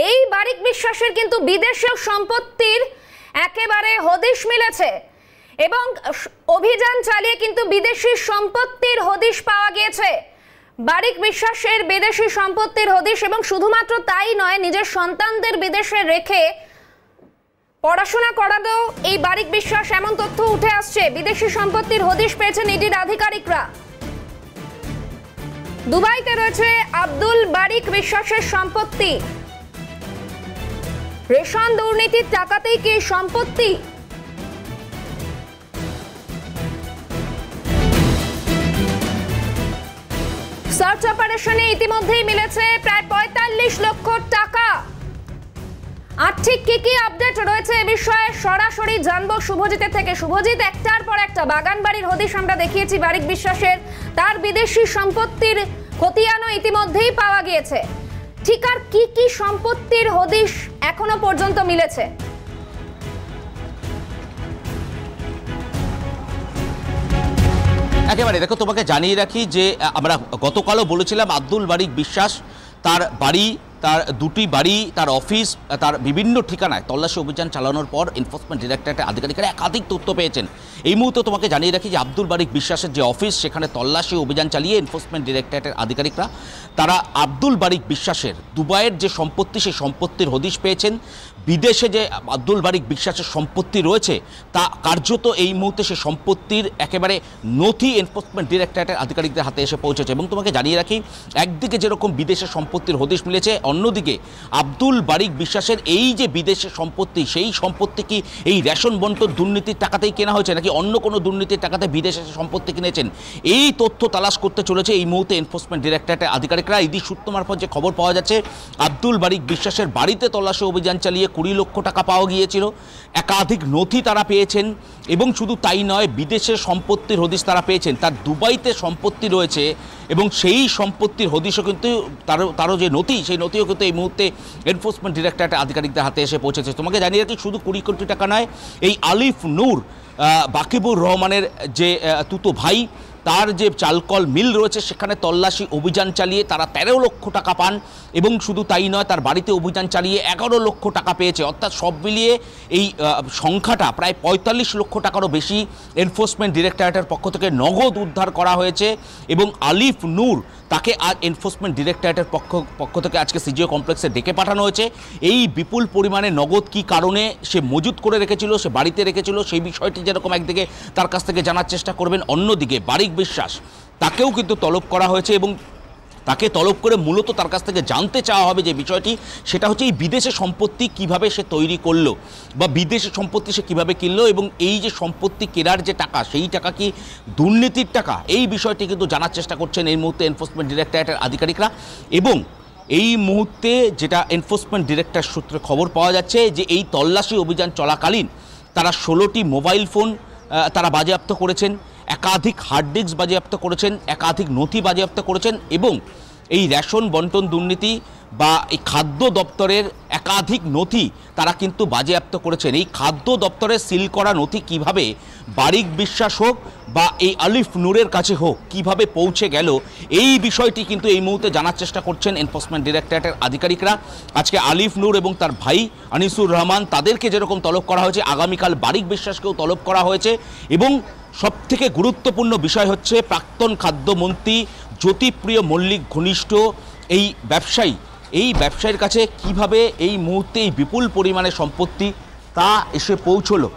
এই বারিক বিশ্বাসের কিন্তু বিদেশীয় সম্পত্তির একেবারে হদিশ মিলেছে এবং অভিযান চালিয়ে কিন্তু বিদেশি সম্পত্তির হদিশ পাওয়া গিয়েছে। বারিক বিশ্বাসের বিদেশি সম্পত্তির হদিশ, এবং শুধুমাত্র তাই নয়, নিজের সন্তানদের বিদেশে রেখে পড়াশোনা করানো এই বারিক বিশ্বাস, এমন তথ্য উঠে আসছে। বিদেশি সম্পত্তির হদিশ পেয়েছেন ইডির আধিকারিকরা। দুবাইতে রয়েছে আব্দুল বারিক বিশ্বাসের সম্পত্তি। রেশন দুর্নীতির টাকাতেই কি সম্পত্তি? সার্চ অপারেশনে ইতিমধ্যেই মিলেছে প্রায় ৪৫ লক্ষ টাকা। আর ঠিক কি আপডেট রয়েছে এ বিষয়ে সরাসরি জানবো শুভজিতের থেকে। শুভজিৎ, একটার পর একটা বাগান বাড়ির হদিশ আমরা দেখিয়েছি বারিক বিশ্বাসের, তার বিদেশি সম্পত্তির খতিয়ানও ইতিমধ্যেই পাওয়া গিয়েছে। ঠিক আর কি সম্পত্তির হদিশ এখনো পর্যন্ত মিলেছে? একেবারে দেখো, তোমাকে জানিয়ে রাখি যে আমরা গতকালও বলেছিলাম আব্দুল বারিক বিশ্বাস তার বাড়ি, তার দুটি বাড়ি, তার অফিস, তার বিভিন্ন ঠিকানায় তল্লাশি অভিযান চালানোর পর এনফোর্সমেন্ট ডিরেক্টরেটের আধিকারিকরা একাধিক তথ্য পেয়েছেন। এই মুহূর্তে তোমাকে জানিয়ে রাখি যে আব্দুল বারিক বিশ্বাসের যে অফিস, সেখানে তল্লাশি অভিযান চালিয়ে এনফোর্সমেন্ট ডিরেক্টরেটের আধিকারিকরা তারা আব্দুল বারিক বিশ্বাসের দুবাইয়ের যে সম্পত্তি, সেই সম্পত্তির হদিশ পেয়েছেন। বিদেশে যে আব্দুল বারিক বিশ্বাসের সম্পত্তি রয়েছে, তা কার্যত এই মুহূর্তে সে সম্পত্তির একেবারে নথি এনফোর্সমেন্ট ডিরেক্টরেটের আধিকারিকদের হাতে এসে পৌঁছেছে। এবং তোমাকে জানিয়ে রাখি, একদিকে যেরকম বিদেশের সম্পত্তির হদিশ মিলেছে, অন্যদিকে আব্দুল বারিক বিশ্বাসের এই যে বিদেশের সম্পত্তি, সেই সম্পত্তি কি এই রেশন বন্টন দুর্নীতির টাকাতেই কেনা হয়েছে, নাকি অন্য কোনো দুর্নীতির টাকাতে বিদেশে সম্পত্তি কিনেছেন, এই তথ্য তালাশ করতে চলেছে এই মুহূর্তে এনফোর্সমেন্ট ডিরেক্টরেটের আধিকারিকরা। ইডি সূত্র মারফত যে খবর পাওয়া যাচ্ছে, আব্দুল বারিক বিশ্বাসের বাড়িতে তল্লাশি অভিযান চালিয়ে ২০ লক্ষ টাকা পাওয়া গিয়েছিল, একাধিক নথি তারা পেয়েছেন, এবং শুধু তাই নয়, বিদেশের সম্পত্তির হদিশ তারা পেয়েছেন। তার দুবাইতে সম্পত্তি রয়েছে এবং সেই সম্পত্তির হদিশও কিন্তু তারও যে নথি, সেই নথিও কিন্তু এই মুহূর্তে এনফোর্সমেন্ট ডিরেক্টরেটের আধিকারিকদের হাতে এসে পৌঁছেছে। তোমাকে জানিয়ে রাখি, শুধু ২০ কোটি টাকা নয়, এই আলিফ নূর, বাকিবুর রহমানের যে তুতো ভাই, তার যে চালকল মিল রয়েছে, সেখানে তল্লাশি অভিযান চালিয়ে তারা ১৩ লক্ষ টাকা পান, এবং শুধু তাই নয়, তার বাড়িতে অভিযান চালিয়ে ১১ লক্ষ টাকা পেয়েছে। অর্থাৎ সব মিলিয়ে এই সংখ্যাটা প্রায় ৪৫ লক্ষ টাকারও বেশি এনফোর্সমেন্ট ডিরেক্টরেটের পক্ষ থেকে নগদ উদ্ধার করা হয়েছে। এবং আলিফ নূর, তাকে আজ এনফোর্সমেন্ট ডিরেক্টরেটের পক্ষ থেকে আজকে সিজিও কমপ্লেক্সে ডেকে পাঠানো হয়েছে। এই বিপুল পরিমাণে নগদ কী কারণে সে মজুত করে রেখেছিল, সে বাড়িতে রেখেছিল, সেই বিষয়টি যেরকম একদিকে তার কাছ থেকে জানার চেষ্টা করবেন, অন্যদিকে বারিক বিশ্বাস, তাকেও কিন্তু তলব করা হয়েছে। এবং তাকে তলব করে মূলত তার কাছ থেকে জানতে চাওয়া হবে যে বিষয়টি, সেটা হচ্ছে এই বিদেশে সম্পত্তি কিভাবে সে তৈরি করলো, বা বিদেশে সম্পত্তি সে কীভাবে কিনলো, এবং এই যে সম্পত্তি কেনার যে টাকা, সেই টাকা কি দুর্নীতির টাকা, এই বিষয়টি কিন্তু জানার চেষ্টা করছেন এই মুহূর্তে এনফোর্সমেন্ট ডিরেক্টরেটের আধিকারিকরা। এবং এই মুহূর্তে যেটা এনফোর্সমেন্ট ডিরেক্টর সূত্রে খবর পাওয়া যাচ্ছে, যে এই তল্লাশি অভিযান চলাকালীন তারা ১৬টি মোবাইল ফোন তারা বাজেয়াপ্ত করেছেন, একাধিক হার্ড ডিস্ক বাজেয়াপ্ত করেছেন, একাধিক নথি বাজেয়াপ্ত করেছেন, এবং এই রেশন বন্টন দুর্নীতি বা এই খাদ্য দপ্তরের একাধিক নথি তারা কিন্তু বাজেয়াপ্ত করেছেন। এই খাদ্য দপ্তরের সিল করা নথি কিভাবে বারিক বিশ্বাস হোক বা এই আলিফ নূরের কাছে হোক, কিভাবে পৌঁছে গেল, এই বিষয়টি কিন্তু এই মুহূর্তে জানার চেষ্টা করছেন এনফোর্সমেন্ট ডিরেক্টরেটের আধিকারিকরা। আজকে আলিফ নূর এবং তার ভাই আনিসুর রহমান, তাদেরকে যেরকম তলব করা হয়েছে, আগামীকাল বারিক বিশ্বাসকেও তলব করা হয়েছে। এবং সবথেকে গুরুত্বপূর্ণ বিষয় হচ্ছে, প্রাক্তন খাদ্যমন্ত্রী জ্যোতিপ্রিয় মল্লিক ঘনিষ্ঠ এই ব্যবসায়ীর কাছে কিভাবে এই মুহূর্তে এই বিপুল পরিমাণে সম্পত্তি তা এসে পৌঁছলো।